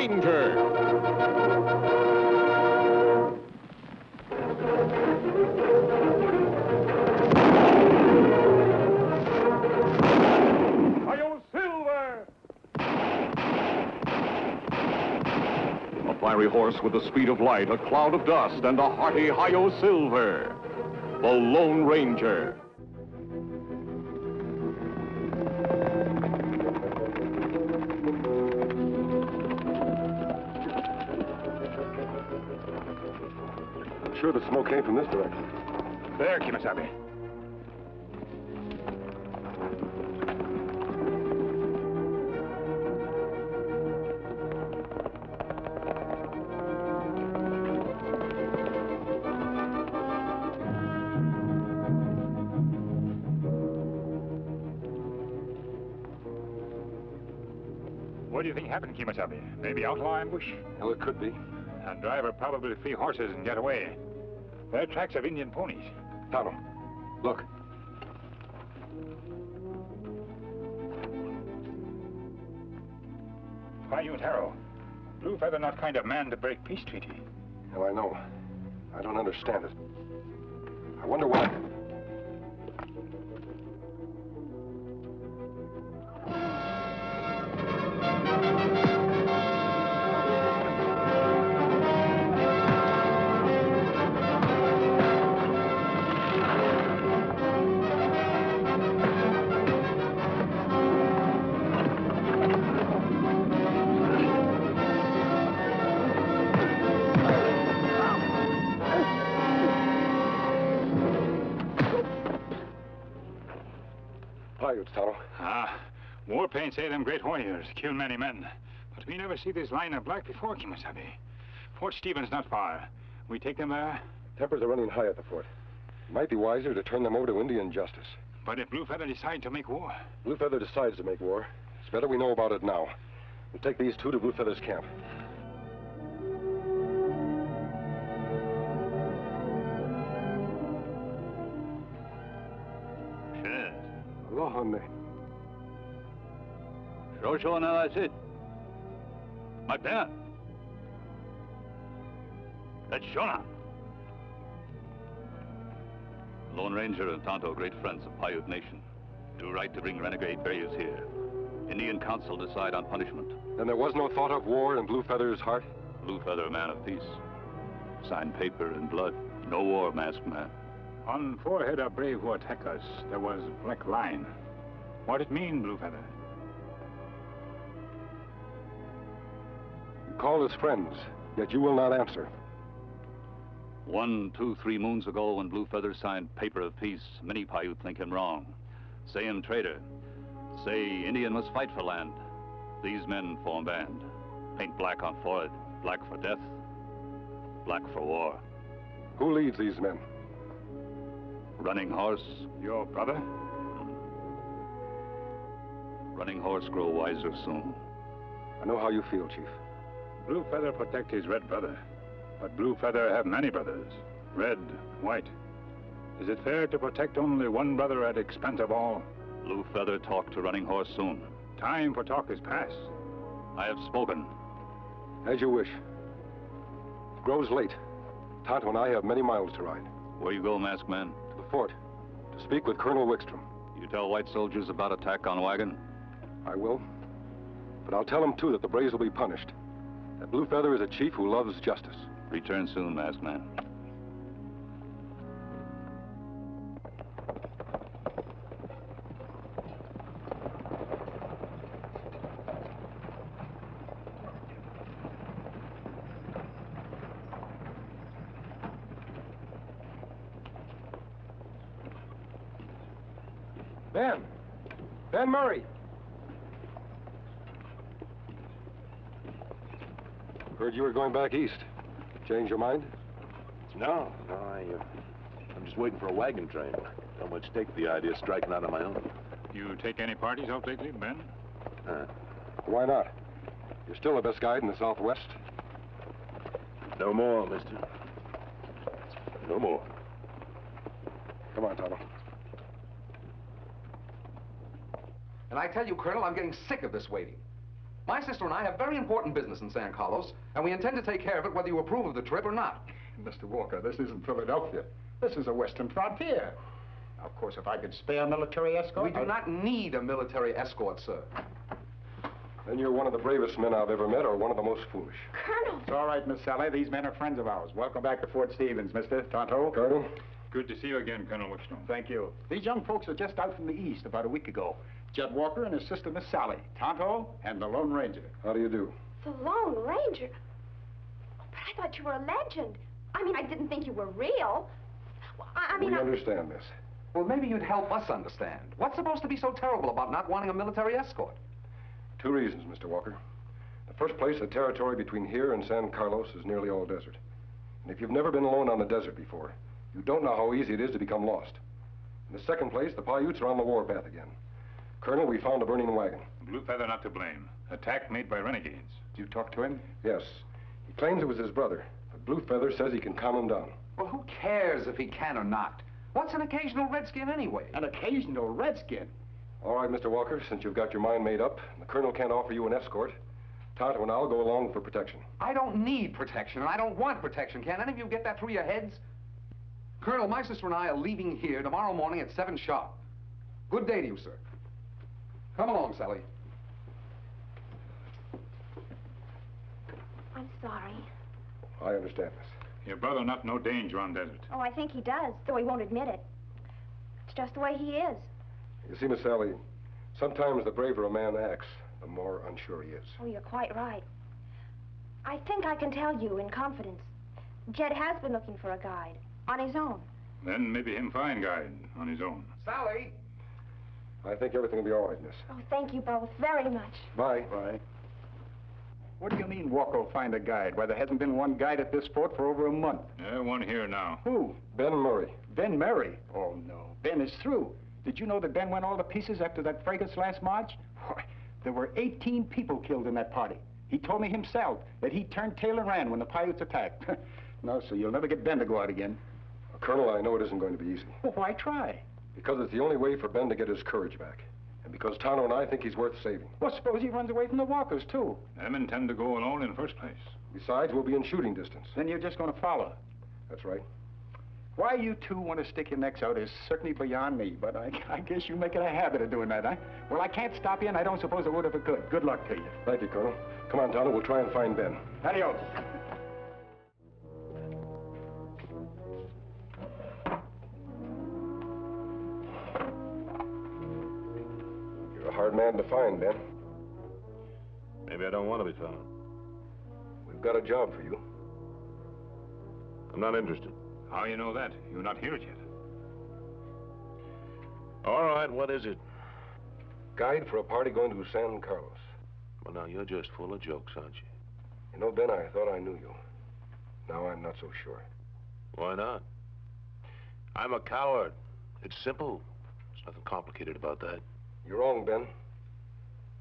Ranger. A fiery horse with the speed of light, a cloud of dust, and a hearty Hi-Yo Silver. The Lone Ranger. I'm sure the smoke came from this direction. There, Kemo Sabe. What do you think happened, Kemo Sabe? Maybe outlaw ambush? Well, it could be. And driver probably flee horses and get away. There are tracks of Indian ponies. Tonto, look. Why, you Taro? Blue Feather not kind of man to break peace treaty. Well, I know. I don't understand it. I wonder why. Tonto. War paint say them great warriors kill many men. But we never see this line of black before, Kemo Sabe. Fort Stevens not far. We take them there? Tempers are running high at the fort. It might be wiser to turn them over to Indian justice. But if Blue Feather decide to make war? Blue Feather decides to make war. It's better we know about it now. We'll take these two to Blue Feather's camp. Aloha, me. Shosho na that's it. My pen. That's Shona. Lone Ranger and Tonto, great friends of Paiute Nation. Do right to bring renegade braves here. Indian council decide on punishment. Then there was no thought of war in Blue Feather's heart? Blue Feather, a man of peace. Signed paper in blood. No war, masked man. On forehead of brave who attack us, there was black line. What it mean, Blue Feather? You call us friends, yet you will not answer. 1, 2, 3 moons ago, when Blue Feather signed paper of peace, many Paiute think him wrong. Say him traitor. Say Indian must fight for land. These men form band. Paint black on forehead. Black for death. Black for war. Who leads these men? Running Horse. Your brother? Running Horse grow wiser soon. I know how you feel, Chief. Blue Feather protect his red brother. But Blue Feather have many brothers. Red, white. Is it fair to protect only one brother at expense of all? Blue Feather talk to Running Horse soon. Time for talk is past. I have spoken. As you wish. It grows late. Tonto and I have many miles to ride. Where you go, masked man? To the fort, to speak with Colonel Wickstrom. You tell white soldiers about attack on wagon? I will. But I'll tell them, too, that the braves will be punished. That Blue Feather is a chief who loves justice. Return soon, masked man. Ben Murray. Heard you were going back east. Change your mind? No, I'm just waiting for a wagon train. Don't much take the idea of striking out on my own. You take any parties out lately, Ben? Why not? You're still the best guide in the Southwest. No more, mister. No more. Come on, Tonto. And I tell you, Colonel, I'm getting sick of this waiting. My sister and I have very important business in San Carlos, and we intend to take care of it whether you approve of the trip or not. Mr. Walker, this isn't Philadelphia. This is a western frontier. Now, of course, if I could spare a military escort... We do not need a military escort, sir. Then you're one of the bravest men I've ever met, or one of the most foolish. Colonel! It's all right, Miss Sally. These men are friends of ours. Welcome back to Fort Stevens, Mr. Tonto. Colonel? Good to see you again, Colonel Wickstone. Thank you. These young folks are just out from the east about a week ago. Jed Walker and his sister, Miss Sally. Tonto and the Lone Ranger. How do you do? The Lone Ranger? Oh, but I thought you were a legend. I mean, I didn't think you were real. Well, We understand this. Well, maybe you'd help us understand. What's supposed to be so terrible about not wanting a military escort? 2 reasons, Mr. Walker. In the first place, the territory between here and San Carlos is nearly all desert. And if you've never been alone on the desert before, you don't know how easy it is to become lost. In the second place, the Paiutes are on the warpath again. Colonel, we found a burning wagon. Blue Feather not to blame. Attack made by renegades. Did you talk to him? Yes. He claims it was his brother, but Blue Feather says he can calm him down. Well, who cares if he can or not? What's an occasional redskin anyway? An occasional redskin? All right, Mr. Walker, since you've got your mind made up, and the Colonel can't offer you an escort, Tonto and I'll go along for protection. I don't need protection, and I don't want protection. Can any of you get that through your heads? Colonel, my sister and I are leaving here tomorrow morning at 7 sharp. Good day to you, sir. Come along, Sally. I'm sorry. I understand this. Your brother not no danger on desert. Oh, I think he does, though he won't admit it. It's just the way he is. You see, Miss Sally, sometimes the braver a man acts, the more unsure he is. Oh, you're quite right. I think I can tell you in confidence. Jed has been looking for a guide, on his own. Then maybe him find guide on his own. Sally! I think everything will be all right, miss. Oh, thank you both very much. Bye. Bye. What do you mean Walker will find a guide? Why, there hasn't been one guide at this fort for over a month. Yeah, one here now. Who? Ben Murray. Ben Murray? Oh, no. Ben is through. Did you know that Ben went all to pieces after that fracas last March? Why, there were 18 people killed in that party. He told me himself that he turned tail and ran when the Paiutes attacked. No, sir, you'll never get Ben to go out again. Colonel, I know it isn't going to be easy. Well, why try? Because it's the only way for Ben to get his courage back. And because Tonto and I think he's worth saving. Well, suppose he runs away from the Walkers, too. Them intend to go alone in the first place. Besides, we'll be in shooting distance. Then you're just going to follow. That's right. Why you two want to stick your necks out is certainly beyond me, but I guess you make it a habit of doing that, huh? Well, I can't stop you, and I don't suppose I would if I could. Good luck to you. Thank you, Colonel. Come on, Tonto, we'll try and find Ben. Adios. You're a hard man to find, Ben. Maybe I don't want to be found. We've got a job for you. I'm not interested. How you know that? You're not here yet. All right, what is it? Guide for a party going to San Carlos. Well, now, you're just full of jokes, aren't you? You know, Ben, I thought I knew you. Now I'm not so sure. Why not? I'm a coward. It's simple. There's nothing complicated about that. You're wrong, Ben.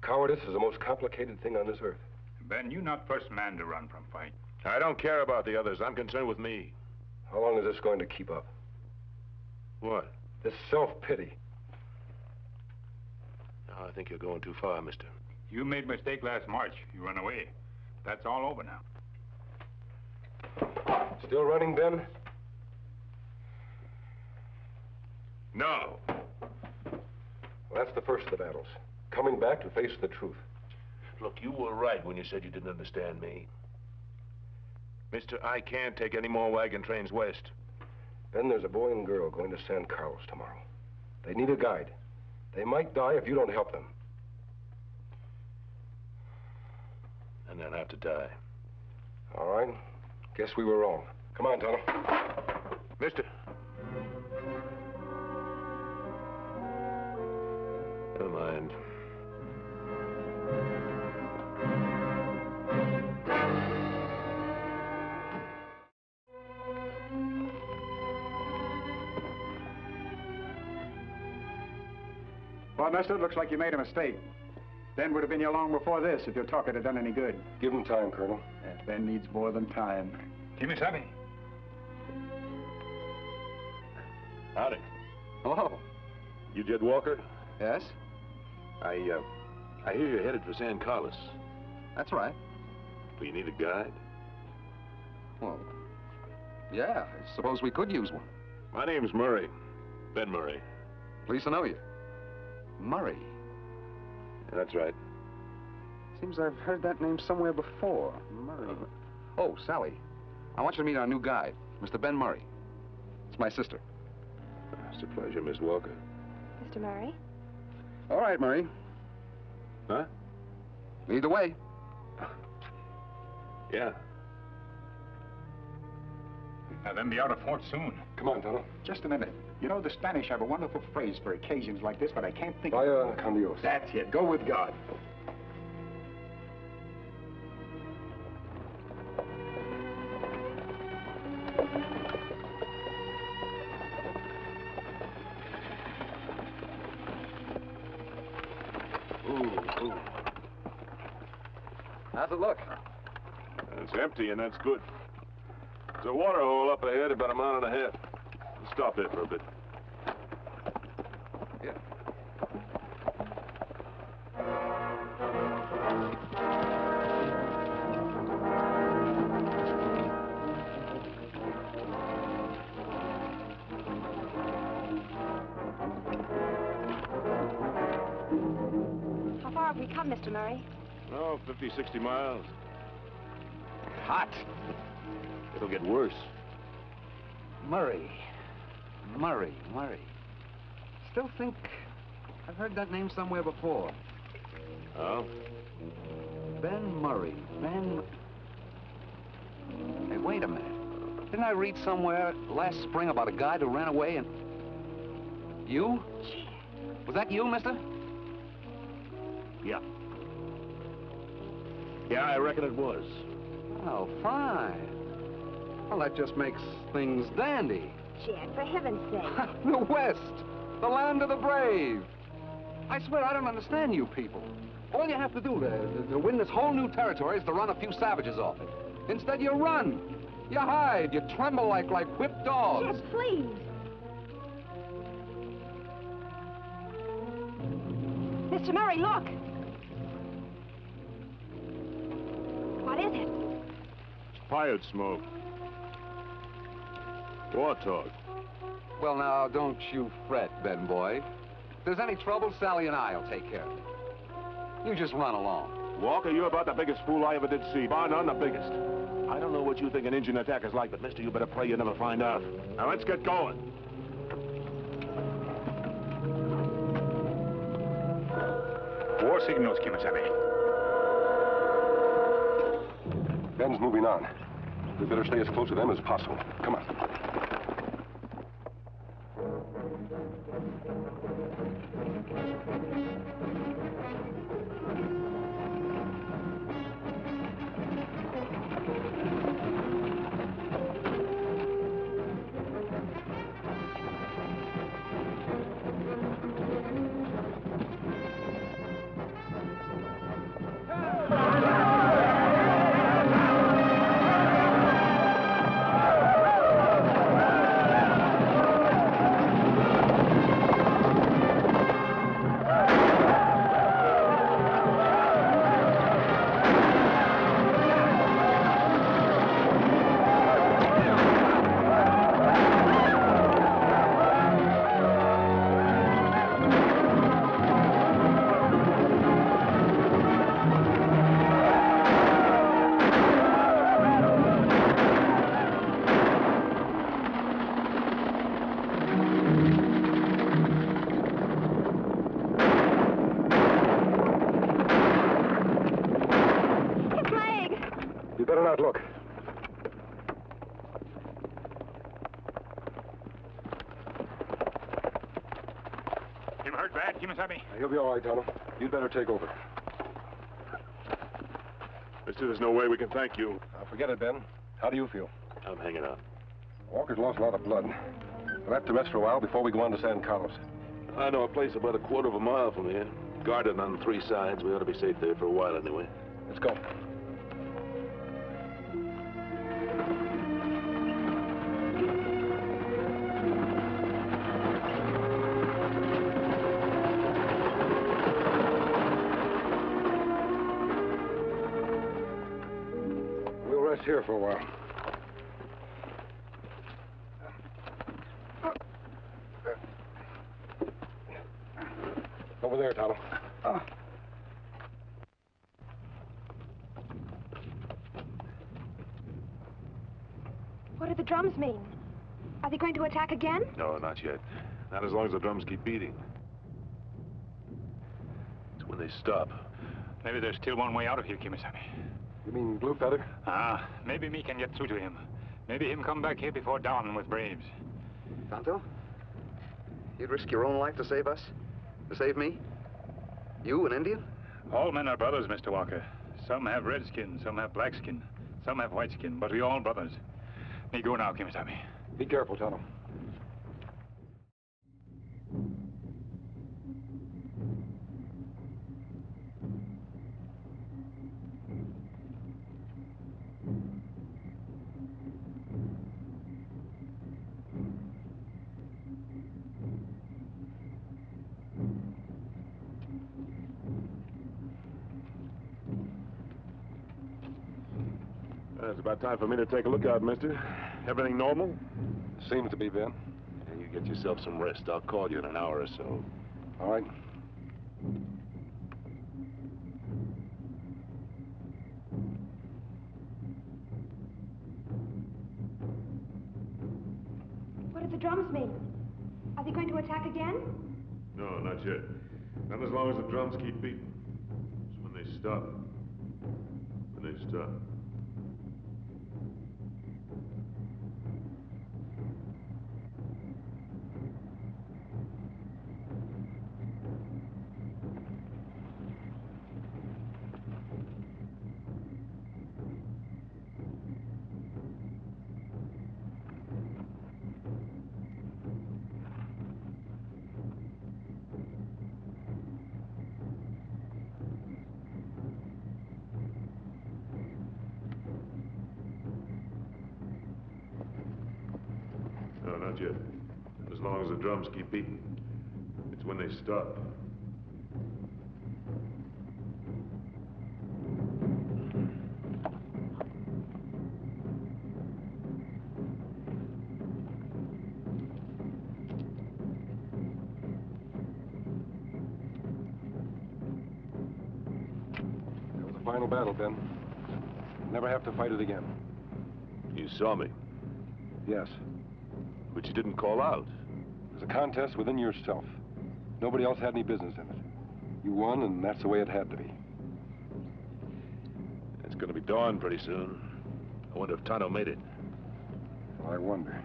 Cowardice is the most complicated thing on this earth. Ben, you're not first man to run from fight. I don't care about the others. I'm concerned with me. How long is this going to keep up? What? This self-pity. Now, I think you're going too far, mister. You made a mistake last March. You run away. That's all over now. Still running, Ben? No. Well, that's the first of the battles. Coming back to face the truth. Look, you were right when you said you didn't understand me. Mister, I can't take any more wagon trains west. Ben, there's a boy and girl going to San Carlos tomorrow. They need a guide. They might die if you don't help them. And they'll have to die. All right. Guess we were wrong. Come on, Tonto. Mister. Never mind. Well, mister, it looks like you made a mistake. Ben would have been here long before this if your talk had done any good. Give him time, Colonel. Ben needs more than time. Kemo Sabe. Howdy. Hello. You Jed Walker? Yes? I hear you're headed for San Carlos. That's right. Do you need a guide? Well, yeah, I suppose we could use one. My name's Murray. Ben Murray. Pleased to know you. Murray. Yeah, that's right. Seems I've heard that name somewhere before. Murray. Oh, Sally. I want you to meet our new guide, Mr. Ben Murray. It's my sister. It's a pleasure, Miss Walker. Mr. Murray? All right, Murray. Huh? Lead the way. Yeah. Now, then be out of port soon. Come on, Tonto. Just a minute. You know, the Spanish have a wonderful phrase for occasions like this, but I can't think Vaya con Dios. That's it. Go with God. Ooh. How's it look? It's empty, and that's good. There's a water hole up ahead about a mile and a half. We'll stop there for a bit. Yeah. How far have we come, Mr. Murray? Oh, 50, 60 miles. Hot. It'll get worse. Murray. Still think I've heard that name somewhere before. Oh? Ben Murray. Hey, wait a minute. Didn't I read somewhere last spring about a guy who ran away and... You? Was that you, mister? Yeah. Yeah, I reckon it was. Oh, fine. Well, that just makes things dandy. Jed, for heaven's sake. The West, the land of the brave. I swear I don't understand you people. All you have to do to win this whole new territory is to run a few savages off it. Instead, you run. You hide. You tremble like whipped dogs. Jed, please. Mr. Murray, look. What is it? Pirate smoke. War talk. Well, now, don't you fret, Ben boy. If there's any trouble, Sally and I'll take care of it. You just run along. Walker, you're about the biggest fool I ever did see. Bar none, the biggest. I don't know what you think an Indian attack is like, but mister, you better pray you never find out. Now, let's get going. War signals, Kemo Sabe. Ben's moving on. We better stay as close to them as possible. Come on. Better not look. Him hurt bad, Kemo Sabe? He'll be all right, Tonto. You'd better take over. Mister, there's no way we can thank you. Forget it, Ben. How do you feel? I'm hanging on. Walker's lost a lot of blood. We'll have to rest for a while before we go on to San Carlos. I know a place about a quarter of a mile from here. Guarded on 3 sides. We ought to be safe there for a while anyway. Let's go. here for a while. Over there, Tonto. What do the drums mean? Are they going to attack again? No, not yet. Not as long as the drums keep beating. It's when they stop. Maybe there's still one way out of here, Kemo Sabe. You mean Blue Feather? Ah, maybe me can get through to him. Maybe him come back here before dawn with braves. Tonto? You'd risk your own life to save us? To save me? You, an Indian? All men are brothers, Mr. Walker. Some have red skin, some have black skin, some have white skin, but we all brothers. Me go now, Kemo Sabe. Be careful, Tonto. It's about time for me to take a look out, mister. Everything normal? Seems to be, Ben. Yeah, you get yourself some rest. I'll call you in an hour or so. All right. What do the drums mean? Are they going to attack again? No, not yet. Not as long as the drums keep beating. It's when they stop. When they stop. No, not yet. As long as the drums keep beating. It's when they stop. That was the final battle, Ben. Never have to fight it again. You saw me, Yes. but you didn't call out. It was a contest within yourself. Nobody else had any business in it. You won, and that's the way it had to be. It's gonna be dawn pretty soon. I wonder if Tonto made it. Well, I wonder.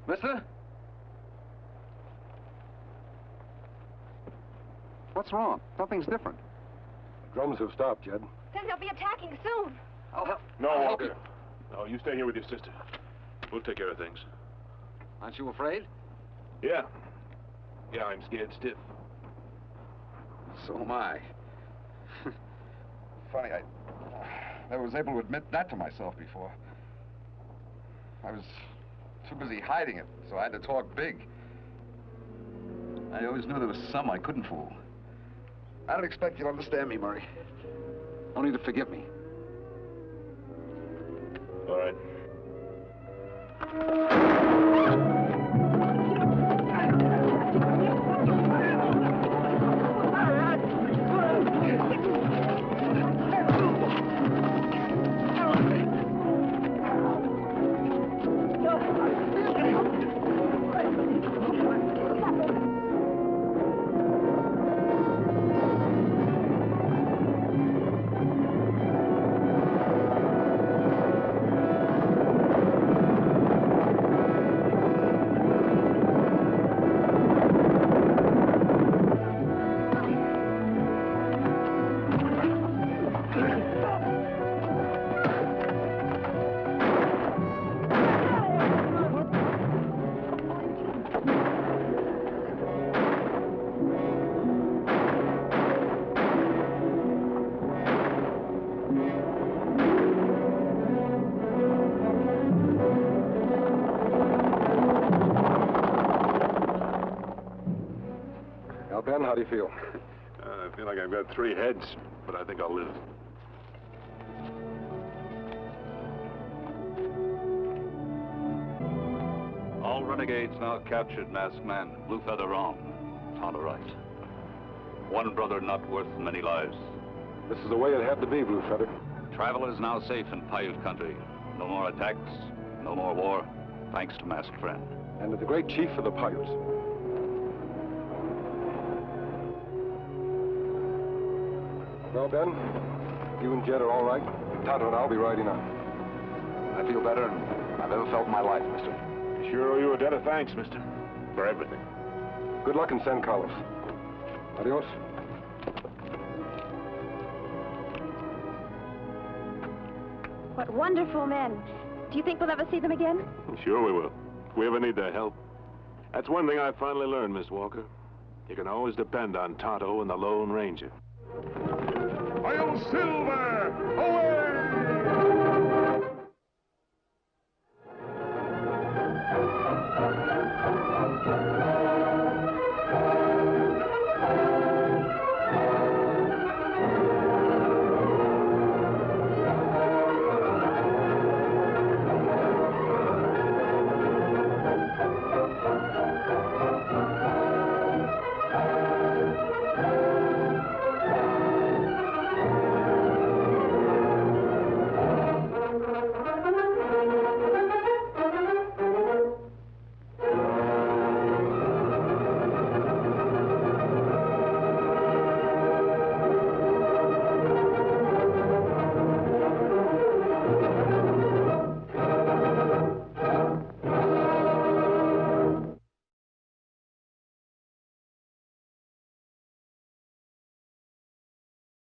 Mister? What's wrong? Something's different. The drums have stopped, Jed. Then they'll be attacking soon. I'll help. No, I'll help Walker. you. No, you stay here with your sister. We'll take care of things. Aren't you afraid? Yeah. Yeah, I'm scared stiff. So am I. Funny, I never was able to admit that to myself before. I was too busy hiding it, so I had to talk big. I always knew there was some I couldn't fool. I don't expect you'll understand me, Murray. Only to forgive me. All right. feel? I feel like I've got 3 heads, but I think I'll live. All renegades now captured, masked man. Blue feather wrong. Tonto right. One brother not worth many lives. This is the way it had to be, Blue Feather. Travel is now safe in Paiute country. No more attacks, no more war, thanks to masked friend. And to the great chief of the Paiutes. Well, Ben, you and Jed are all right. Tonto and I'll be riding on. I feel better than I've ever felt in my life, mister. I sure owe you a debt of thanks, mister. For everything. Good luck in San Carlos. Adios. What wonderful men. Do you think we'll ever see them again? Sure we will. If we ever need their help. That's one thing I finally learned, Miss Walker. You can always depend on Tonto and the Lone Ranger. Silver! Away!